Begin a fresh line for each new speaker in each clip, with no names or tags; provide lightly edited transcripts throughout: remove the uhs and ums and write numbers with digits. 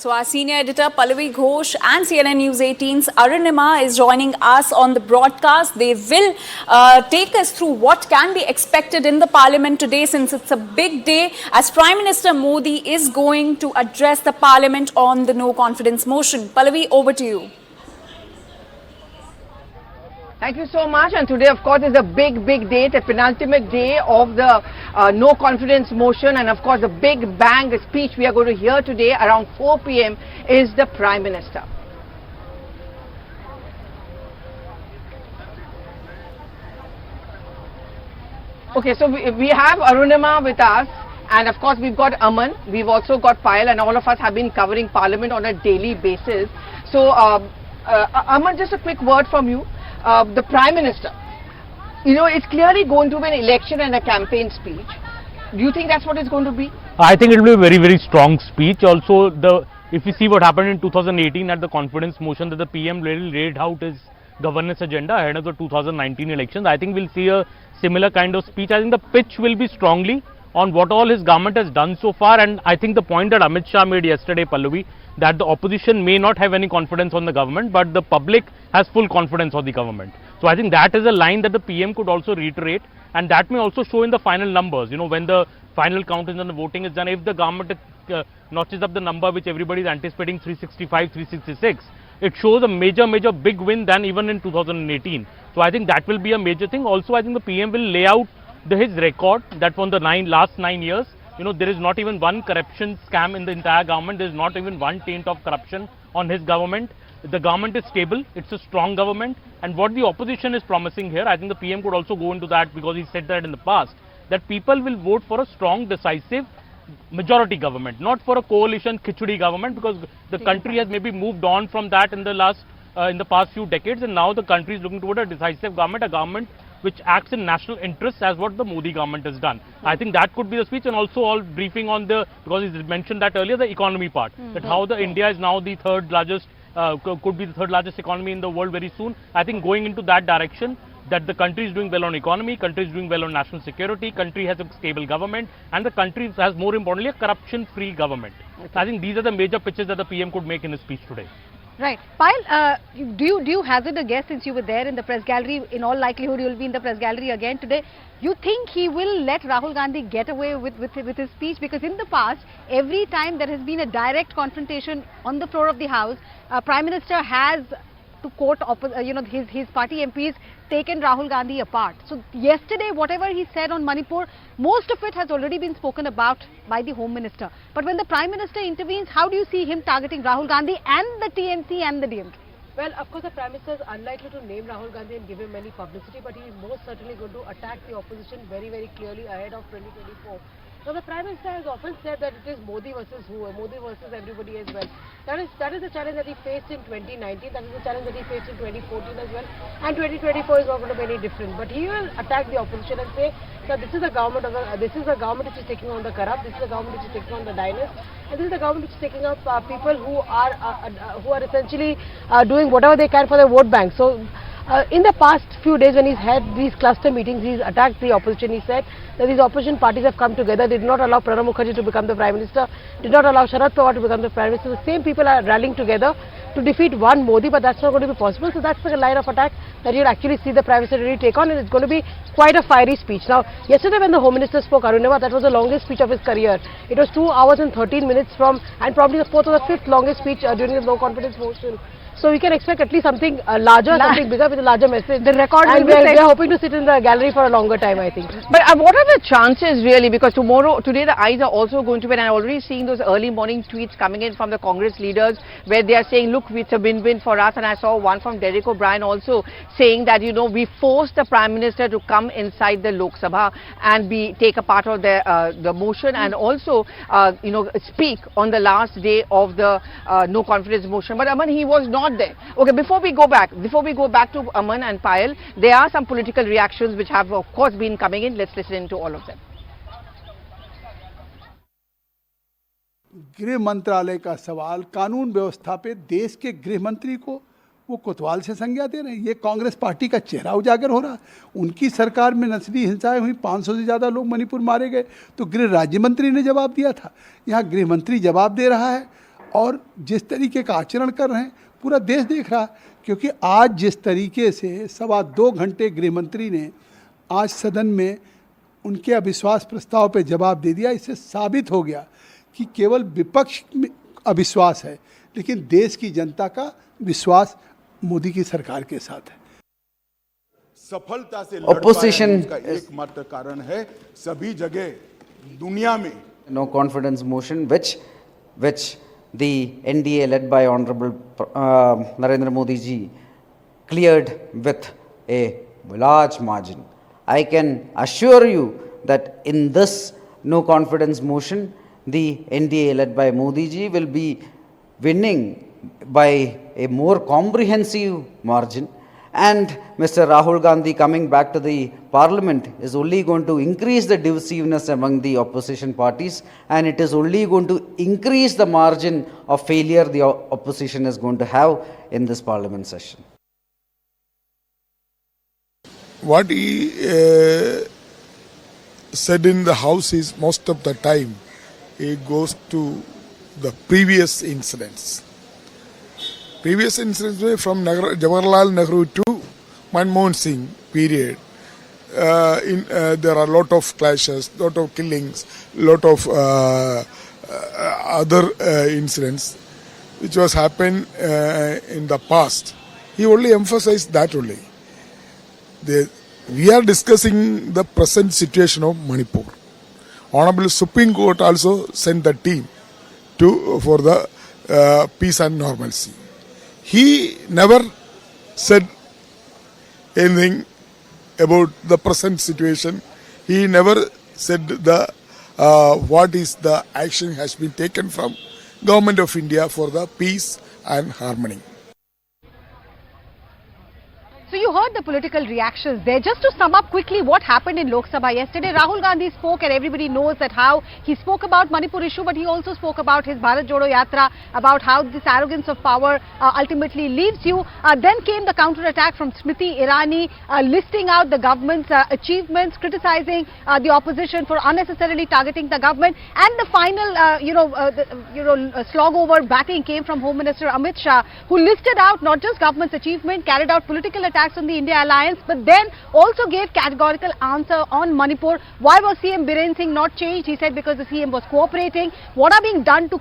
So our senior editor Pallavi, Ghosh and CNN News 18's Arunima is joining us on the broadcast. They will take us through what can be expected in the parliament today, since it's a big day as Prime Minister Modi is going to address the parliament on the no confidence motion. Pallavi, over to you.
Thank you so much. And today, of course, is a big day, the penultimate day of the no confidence motion. And of course, the big bang speech we are going to hear today around 4 p.m. is the Prime Minister. Okay, so we have Arunima with us. And of course, we've got Aman, we've also got Payal, and all of us have been covering Parliament on a daily basis. So, Aman, just a quick word from you. The Prime Minister, it's clearly going to be an election and a campaign speech. Do you think that's what it's going to be?
I think it will be a very strong speech. Also, if you see what happened in 2018 at the confidence motion, that the PM really laid out his governance agenda ahead of the 2019 elections, I think we'll see a similar kind of speech. I think the pitch will be strongly on what all his government has done so far, and I think the point that Amit Shah made yesterday, Pallavi, that the opposition may not have any confidence on the government, but the public has full confidence on the government. So I think that is a line that the PM could also reiterate, and that may also show in the final numbers. When the final count is and the voting is done, if the government notches up the number which everybody is anticipating, 365, 366, it shows a major big win than even in 2018. So I think that will be a major thing. Also, I think the PM will lay out his record that from the last 9 years, there is not even one corruption scam in the entire government. There is not even one taint of corruption on his government. The government is stable. It's a strong government. And what the opposition is promising here, I think the PM could also go into that, because he said that in the past, that people will vote for a strong, decisive majority government, not for a coalition khichdi government, because the country has maybe moved on from that in the past few decades, and now the country is looking toward a decisive government, a government which acts in national interests, as what the Modi government has done. I think that could be the speech, and also all briefing on because he mentioned that earlier, the economy part, that how the India is now the third largest, could be the third largest economy in the world very soon. I think going into that direction, that the country is doing well on economy, country is doing well on national security, country has a stable government, and the country has, more importantly, a corruption-free government. Okay. I think these are the major pitches that the PM could make in his speech today.
Right. Payal, do you hazard a guess, since you were there in the press gallery? In all likelihood, you will be in the press gallery again today. You think he will let Rahul Gandhi get away with his speech? Because in the past, every time there has been a direct confrontation on the floor of the House, Prime Minister has, to quote his party MPs, taken Rahul Gandhi apart. So yesterday, whatever he said on Manipur, most of it has already been spoken about by the Home Minister. But when the Prime Minister intervenes, how do you see him targeting Rahul Gandhi and the TMC and the DMK?
Well, of course, the Prime Minister is unlikely to name Rahul Gandhi and give him any publicity, but he is most certainly going to attack the opposition very clearly ahead of 2024. Now, the Prime Minister has often said that it is Modi versus who, Modi versus everybody as well. That is the challenge that he faced in 2019, that is the challenge that he faced in 2014 as well, and 2024 is not going to be any different. But he will attack the opposition and say that this is a government which is taking on the corrupt, this is a government which is taking on the diners, and this is the government which is taking up people who are essentially doing whatever they can for their vote bank. So, in the past few days, when he's had these cluster meetings, he's attacked the opposition. He said that these opposition parties have come together. They did not allow Pranab Mukherjee to become the Prime Minister, did not allow Sharad Pawar to become the Prime Minister. The same people are rallying together to defeat one Modi, but that's not going to be possible. So that's the line of attack that you'll actually see the Prime Minister really take on, and it's going to be quite a fiery speech. Now, yesterday when the Home Minister spoke, Arunima, that was the longest speech of his career. It was 2 hours and 13 minutes and probably the fourth or the fifth longest speech during the no confidence motion. So we can expect at least something larger, something bigger with a larger message. The record will be set. We are hoping to sit in the gallery for a longer time, I think.
But what are the chances really? Because today the eyes are also going to be, and I'm already seeing those early morning tweets coming in from the Congress leaders where they are saying, look, it's a win-win for us. And I saw one from Derek O'Brien also saying that, we forced the Prime Minister to come inside the Lok Sabha and take a part of the motion and also, speak on the last day of the no confidence motion. But Aman, he was not there. Okay, before we go back to Aman and Payal, there are some political reactions which have of course been coming in. Let's listen to all of them.
गृह मंत्रालय का सवाल, कानून व्यवस्था पे देश के गृह मंत्री को वो कोतवाल से संज्ञा दे रहे हैं। ये कांग्रेस पार्टी का चेहरा उजागर हो रहा है। उनकी सरकार में नस्ली हिंसाएं हुई, 500 से ज़्यादा लोग मणिपुर मारे गए, तो गृह राज्य मंत्री ने जवाब दिया था। यहाँ गृह मंत्री जवाब दे रहा है और जिस तरीके का आचरण कर रहे हैं पूरा देश देख रहा है। क्योंकि आज जिस तरीके से 2.25 घंटे गृह मंत्री ने आज सदन में उनके अविश्वास प्रस्ताव पे जवाब दे दिया, इससे साबित हो गया कि केवल विपक्ष में अविश्वास है लेकिन देश की जनता का विश्वास मोदी की सरकार के साथ है।
सफलता से
ऑपोजिशन
का एकमात्र कारण है सभी जगह दुनिया में
no confidence motion which the NDA led by Honorable Narendra Modi ji cleared with a large margin. I can assure you that in this no confidence motion, the NDA led by Modi ji will be winning by a more comprehensive margin, and Mr. Rahul Gandhi coming back to the parliament is only going to increase the divisiveness among the opposition parties, and it is only going to increase the margin of failure the opposition is going to have in this parliament session.
What he said in the house is most of the time he goes to the previous incidents. Previous incidents were from Jawaharlal Nehru to Monsoon Singh period. There are a lot of clashes, lot of killings, lot of other incidents which was happened in the past. He only emphasized that only. We are discussing the present situation of Manipur. Honorable Supreme Court also sent the team for the peace and normalcy. He never said anything about the present situation. He never said what is the action has been taken from Government of India for the peace and harmony.
So you heard the political reactions there. Just to sum up quickly what happened in Lok Sabha yesterday, Rahul Gandhi spoke, and everybody knows that how he spoke about Manipur issue, but he also spoke about his Bharat Jodo Yatra, about how this arrogance of power ultimately leaves you. Then came the counter-attack from Smriti Irani, listing out the government's achievements, criticizing the opposition for unnecessarily targeting the government, and the final, slog over batting came from Home Minister Amit Shah, who listed out not just government's achievement, carried out political attacks on the India alliance, but then also gave categorical answer on Manipur. Why was CM Biren Singh not changed? He said because the CM was cooperating. What are being done to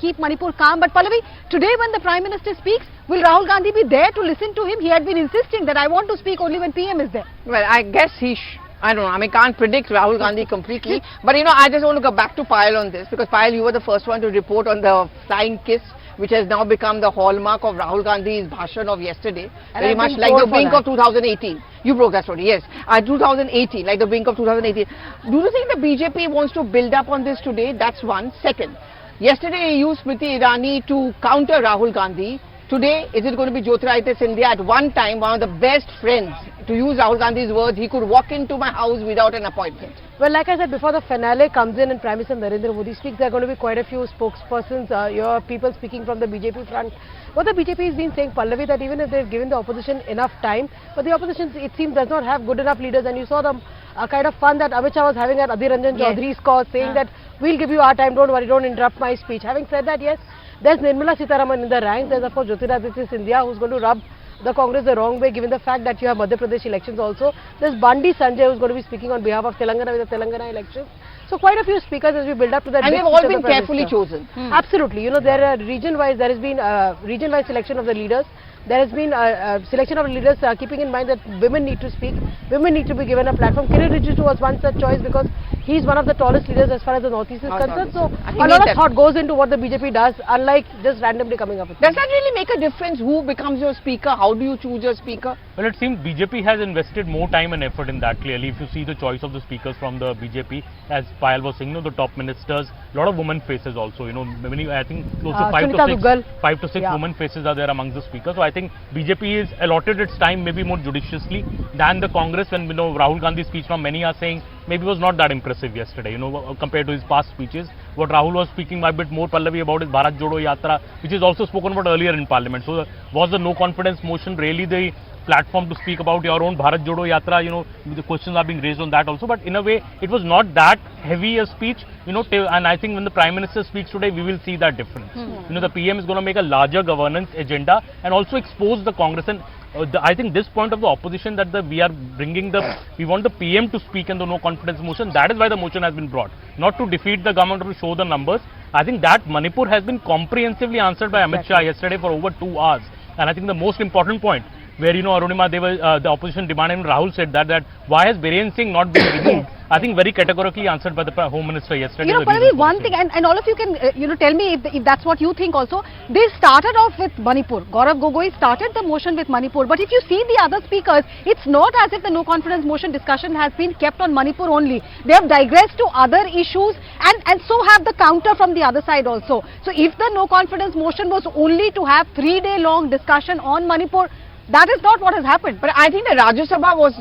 keep Manipur calm? But Pallavi, today when the Prime Minister speaks, will Rahul Gandhi be there to listen to him? He had been insisting that I want to speak only when PM is there.
Well, I guess I don't know. I mean, can't predict Rahul Gandhi completely. But I just want to go back to Payal on this, because Payal, you were the first one to report on the flying kiss, which has now become the hallmark of Rahul Gandhi's bhashan of yesterday.
And
very much like the brink of 2018. You broke that story, yes. 2018, like the brink of 2018. Do you think the BJP wants to build up on this today? That's one. Second, yesterday you used Smriti Irani to counter Rahul Gandhi. Today, is it going to be Jyotiraditya Scindia, at one time one of the best friends, to use Rahul Gandhi's words, he could walk into my house without an appointment?
Well, like I said, before the finale comes in and Prime Minister Narendra Modi speaks, there are going to be quite a few spokespersons, your people speaking from the BJP front. What the BJP has been saying, Pallavi, that even if they've given the opposition enough time, but the opposition, it seems, does not have good enough leaders. And you saw the kind of fun that Amit Shah was having at Adhir Ranjan Chaudhary's call, saying that we'll give you our time, don't worry, don't interrupt my speech. Having said that, yes, there's Nirmala Sitharaman in the ranks. There's of course Jyotiraditya Scindia, who's going to rub the Congress the wrong way, given the fact that you have Madhya Pradesh elections also. There's Bandi Sanjay, who's going to be speaking on behalf of Telangana with the Telangana elections. So quite a few speakers as we build up to that.
And they've all been carefully chosen.
Absolutely. There are region-wise, there has been region-wise selection of the leaders. There has been a selection of leaders keeping in mind that women need to speak, women need to be given a platform. Kiran Rijiju was one such choice because he's one of the tallest leaders as far as the Northeast is concerned. So a lot of thought goes into what the BJP does, unlike just randomly coming up with it.
Does that really make a difference who becomes your speaker? How do you choose your speaker?
Well, it seems BJP has invested more time and effort in that, clearly. If you see the choice of the speakers from the BJP, as Payal was saying, the top ministers, a lot of women faces also, many, I think close to 5 to 6 women faces are there amongst the speakers. So I think BJP is allotted its time maybe more judiciously than the Congress, when Rahul Gandhi's speech, from many are saying maybe was not that impressive yesterday, compared to his past speeches. What Rahul was speaking a bit more, Pallavi, about his Bharat Jodo Yatra, which is also spoken about earlier in Parliament. So was the no confidence motion really the platform to speak about your own Bharat Jodo Yatra. The questions are being raised on that also. But in a way, it was not that heavy a speech. And I think when the Prime Minister speaks today, we will see that difference. The PM is going to make a larger governance agenda and also expose the Congress. And I think this point of the opposition that we are bringing we want the PM to speak in the no confidence motion. That is why the motion has been brought, not to defeat the government or to show the numbers. I think that Manipur has been comprehensively answered by Amit Shah yesterday for over 2 hours. And I think the most important point, where Arunima, the opposition demanded, and Rahul said that why has Biren Singh not been removed? I think very categorically answered by the Home Minister yesterday.
Pallavi, one thing, and all of you can tell me if that's what you think also. They started off with Manipur. Gaurav Gogoi started the motion with Manipur. But if you see the other speakers, it's not as if the no confidence motion discussion has been kept on Manipur only. They have digressed to other issues and so have the counter from the other side also. So if the no confidence motion was only to have 3-day long discussion on Manipur, that is not what has happened.
But I think the Rajya Sabha was,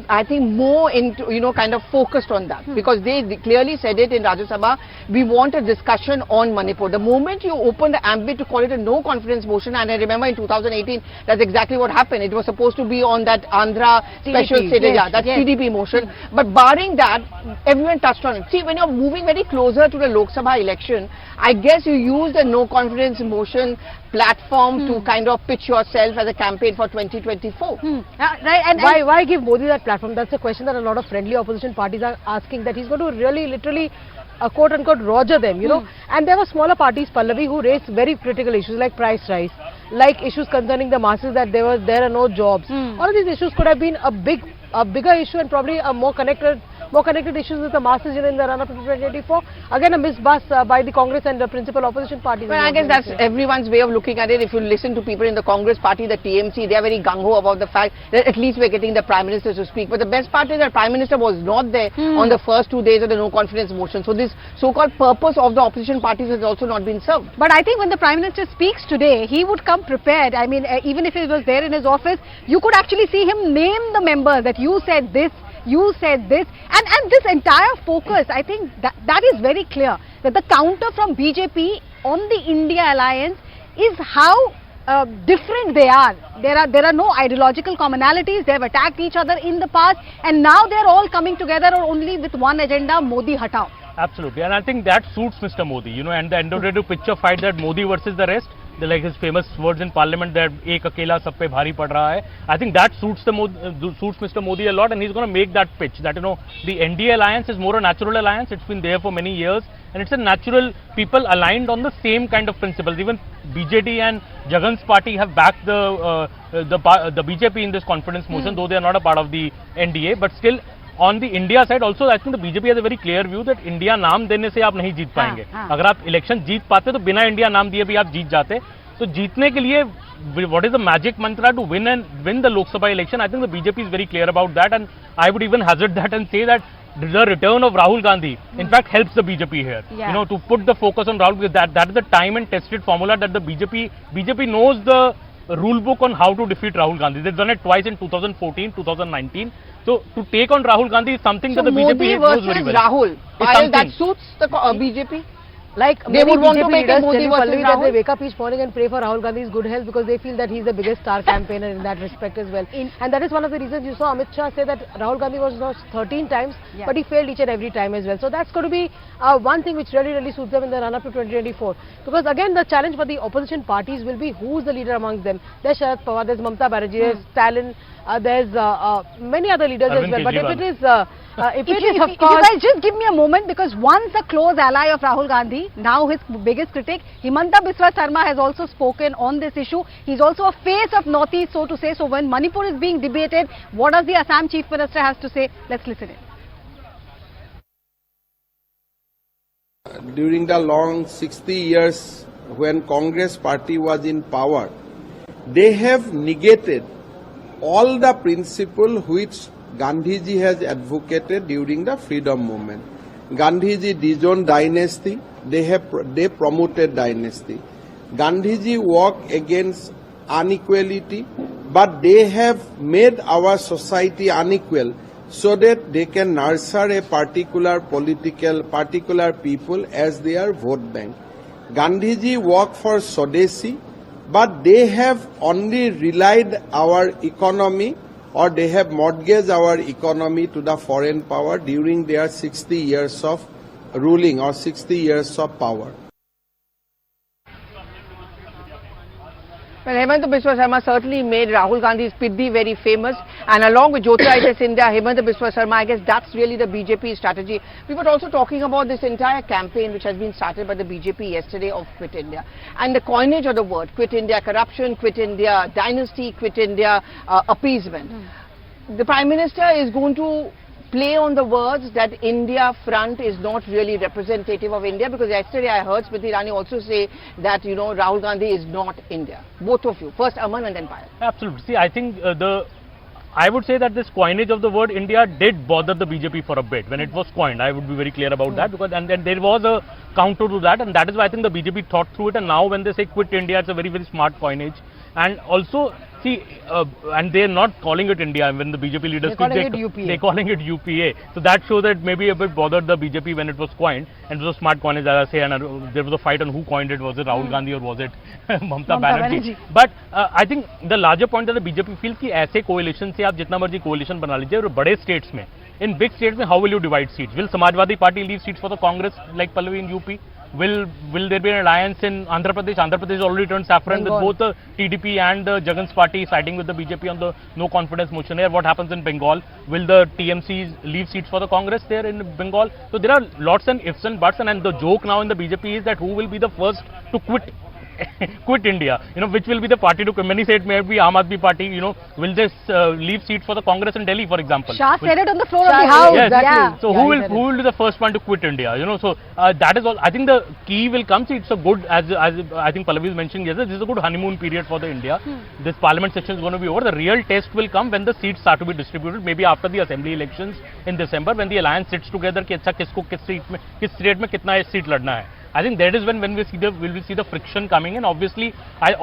I think, more into, kind of focused on that. Because they clearly said it in Rajya Sabha, we want a discussion on Manipur. The moment you open the ambit to call it a no confidence motion, and I remember in 2018, that's exactly what happened. It was supposed to be on that Andhra special status, that CDP motion. But barring that, everyone touched on it. See, when you're moving very closer to the Lok Sabha election, I guess you use the no confidence motion platform to kind of pitch yourself as a campaign for 2024.
Right, and why give Modi that platform? That's a question that a lot of friendly opposition parties are asking, that he's going to really literally quote-unquote roger them, And there were smaller parties, Pallavi, who raised very critical issues like price rise, like issues concerning the masses, that there are no jobs. All of these issues could have been a bigger issue and probably a more connected issues with the masses in the run-up to 2024. Again, a missed bus by the Congress and the principal opposition parties.
Well, I guess that's everyone's way of looking at it. If you listen to people in the Congress party, the TMC, they are very gung-ho about the fact that at least we're getting the Prime Minister to speak. But the best part is that Prime Minister was not there on the first 2 days of the no confidence motion. So this so-called purpose of the opposition parties has also not been served.
But I think when the Prime Minister speaks today, he would come prepared. I mean, even if he was there in his office, you could actually see him name the members that you said this, you said this, and this entire focus, I think that is very clear, that the counter from BJP on the India alliance is how different they are. There are no ideological commonalities. They have attacked each other in the past, and now they are all coming together only with one agenda: Modi hatao.
Absolutely, and I think that suits Mr. Modi, and the endeavor to pitch a fight that Modi versus the rest. Like his famous words in Parliament that "Ek akela sab pe bhari pad raha hai." I think that suits Mr. Modi a lot, and he's going to make that pitch that the NDA alliance is more a natural alliance. It's been there for many years, and it's a natural people aligned on the same kind of principles. Even BJD and Jagan's party have backed the BJP in this confidence motion, though they are not a part of the NDA, but still. On the India side also, I think the BJP has a very clear view that India नाम देने से आप नहीं जीत पाएंगे. अगर आप election जीत पाते तो बिना इंडिया नाम दिए भी आप जीत जाते. तो जीतने के लिए what is the magic mantra to win the Lok Sabha election? I think the BJP is very clear about that, and I would even hazard that and say that the return of Rahul Gandhi in fact helps the BJP here. To put the focus on Rahul, because that is the time and tested formula that the BJP knows the rule book on how to defeat Rahul Gandhi. They've done it twice in 2014, 2019. So to take on Rahul Gandhi is something that the BJP knows very well.
Rahul, Payal, that suits the BJP?
Like
they would want to make a Modi versus
Pallavi that they wake up each morning and pray for Rahul Gandhi's good health because they feel that he's the biggest star campaigner in that respect as well. And that is one of the reasons you saw Amit Shah say that Rahul Gandhi was lost 13 times, but he failed each and every time as well. So that's going to be one thing which really suits them in the run-up to 2024. Because again, the challenge for the opposition parties will be who's the leader amongst them. There's Sharad Pawar, there's Mamta Banerjee, there's Stalin, there's many other leaders as well. But if it is, if you guys just give me a moment, because once a close ally of Rahul Gandhi, now his biggest critic, Himanta Biswa Sharma has also spoken on this issue. He's also a face of Northeast, so to say. So when Manipur is being debated, what does the Assam Chief Minister has to say? Let's listen in.
During the long 60 years when Congress party was in power, they have negated all the principle which Gandhiji has advocated during the freedom movement. Gandhiji disowned dynasty, they promoted dynasty. Gandhiji worked against inequality, but they have made our society unequal so that they can nurture a particular people as their vote bank. Gandhiji worked for Swadeshi, but they have only relied our economy, or they have mortgaged our economy to the foreign power during their 60 years of ruling or 60 years of power.
Well, Hemanta Biswa Sharma certainly made Rahul Gandhi's Piddi very famous, and along with Jyotiraditya Scindia, Hemanta Biswa Sharma, I guess that's really the BJP strategy. We were also talking about this entire campaign which has been started by the BJP yesterday of Quit India, and the coinage of the word Quit India corruption, Quit India dynasty, Quit India appeasement. The Prime Minister is going to play on the words that India front is not really representative of India, because yesterday I heard Smriti Irani also say that, you know, Rahul Gandhi is not India. Both of you. First Aman and then Payal.
Absolutely. See, I think I would say that this coinage of the word India did bother the BJP for a bit when it was coined. I would be very clear about that, because and then there was a counter to that, and that is why I think the BJP thought through it, and now when they say Quit India, it's a very, very smart coinage. And also, see, and they're not calling it India. When the BJP leaders
they're calling it UPA.
They're calling it UPA. So that shows that maybe a bit bothered the BJP when it was coined, and it was a smart coinage, as I say, and there was a fight on who coined it. Was it Rahul Gandhi or was it Mamata Banerjee? But I think the larger point that the BJP feels कि ऐसे coalition से आप जितना मर्जी coalition बना लीजिए, और बड़े states में, in big states में, how will you divide seats? Will Samajwadi Party leave seats for the Congress like Pallavi in UP? Will there be an alliance in Andhra Pradesh? Andhra Pradesh already turned saffron with both the TDP and the Jagan's party siding with the BJP on the no confidence motion here. What happens in Bengal? Will the TMCs leave seats for the Congress there in Bengal? So there are lots and ifs and buts, and the joke now in the BJP is that who will be the first to quit India, you know, which will be the party to, many say it may be Aam Aadmi Party, you know, will this leave seats for the Congress in Delhi, for example.
Shah said it on the floor of the House.
Yes,
exactly. Yeah.
So who will be the first one to quit India, you know? So that is all. I think the key will come. See, it's a good, as I think Pallavi is mentioning yesterday, this is a good honeymoon period for the India. This parliament session is going to be over. The real test will come when the seats start to be distributed, maybe after the assembly elections in December, when the alliance sits together कि अच्छा किसको किस state में कितना seat लड़ना है. I think that is when we will see the friction coming in. Obviously, I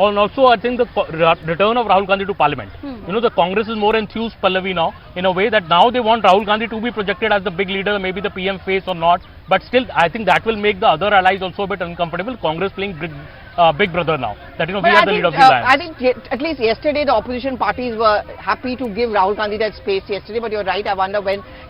think the return of Rahul Gandhi to Parliament. You know, the Congress is more enthused, Pallavi, now, in a way that now they want Rahul Gandhi to be projected as the big leader, maybe the PM face or not. But still, I think that will make the other allies also a bit uncomfortable. Congress playing big brother now. That, you know, we are the leader of the alliance.
I think at least yesterday the opposition parties were happy to give Rahul Gandhi that space yesterday. But you're right. I wonder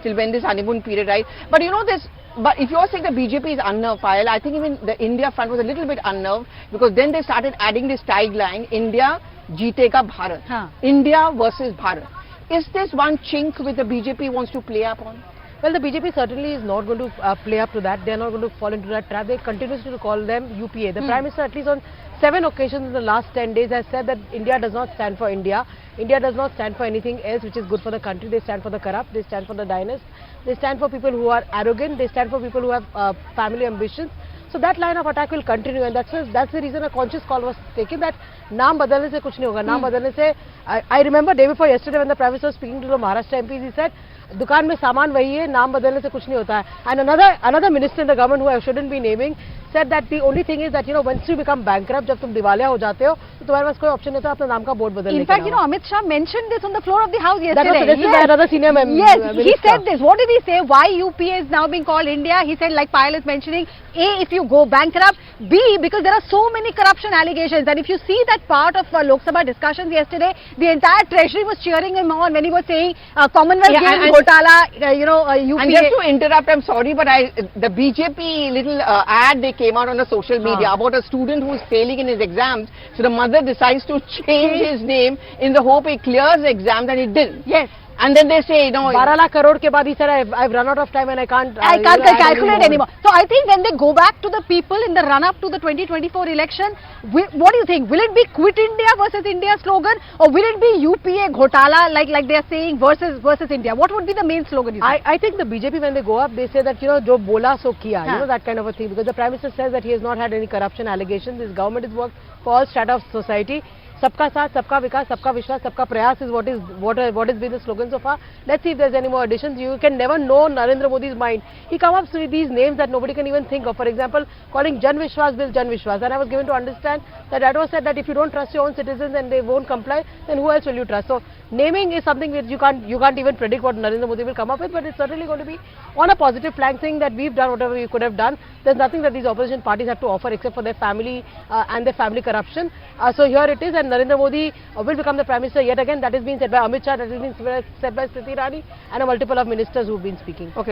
till when this honeymoon period, right? But you know this. But if you're saying the BJP is unnerved, Payal, I think even the India front was a little bit unnerved, because then they started adding this tagline, India jeetega Bharat. India versus Bharat. Is this one chink which the BJP wants to play up on?
Well, the BJP certainly is not going to play up to that. They are not going to fall into that trap. They continuously call them UPA. The Prime Minister, at least on 7 occasions in the last 10 days, has said that India does not stand for India. India does not stand for anything else which is good for the country. They stand for the corrupt. They stand for the dynasty. They stand for people who are arrogant. They stand for people who have family ambitions. So that line of attack will continue, and that's the reason a conscious call was taken that naam badalne se kuch nahi hoga. Naam badalne se, I remember day before yesterday when the Prime Minister was speaking to the Maharashtra MPs, he said, दुकान में सामान वही है, नाम बदलने से कुछ नहीं होता है. And another minister in the government who I shouldn't be naming said that the only thing is that, you know, once you become bankrupt, जब तुम दिवालिया हो जाते हो, तो तुम्हारे पास कोई option नहीं होता अपने नाम का बोर्ड बदलने का.
In fact, you know, Amit Shah mentioned this on the floor of the House yesterday.
That was suggested by another senior member.
Yes, he said this. What did he say? Why UPA is now being called India? He said, like Payal is mentioning, A, if you go bankrupt, B, because there are so many corruption allegations, and if you see that part of Lok Sabha discussions yesterday, the entire treasury was cheering him on when he was saying Commonwealth Games Ghotala, UPA.
And just to interrupt, I'm sorry, but the BJP little ad they came out on the social media about a student who is failing in his exams, so the mother decides to change his name in the hope he clears the exams, and he didn't.
Yes.
And then they say, no,
12 lakh crore ke baad he said, I've run out of time and I can't
calculate anymore. So I think when they go back to the people in the run-up to the 2024 election, what do you think? Will it be Quit India versus India slogan, or will it be UPA Ghotala like they are saying versus India? What would be the main slogan? You think?
I think the BJP, when they go up, they say that, you know, jo bola so kiya, you know, that kind of a thing, because the Prime Minister says that he has not had any corruption allegations. This government has worked for all strata of society. Sabka Saath, Sabka Vikas, Sabka Vishwas, Sabka Prayas is what has been the slogan so far. Let's see if there's any more additions. You can never know Narendra Modi's mind. He comes up with these names that nobody can even think of. For example, calling Jan Vishwas Bill Jan Vishwas. And I was given to understand that was said that if you don't trust your own citizens and they won't comply, then who else will you trust? So naming is something which you can't even predict what Narendra Modi will come up with, but it's certainly going to be on a positive flank, saying that we've done whatever we could have done. There's nothing that these opposition parties have to offer except for their family and their family corruption. So here it is, and Narendra Modi will become the Prime Minister yet again. That has been said by Amit Shah, that has been said by Smriti Irani, and a multiple of ministers who've been speaking.
Okay.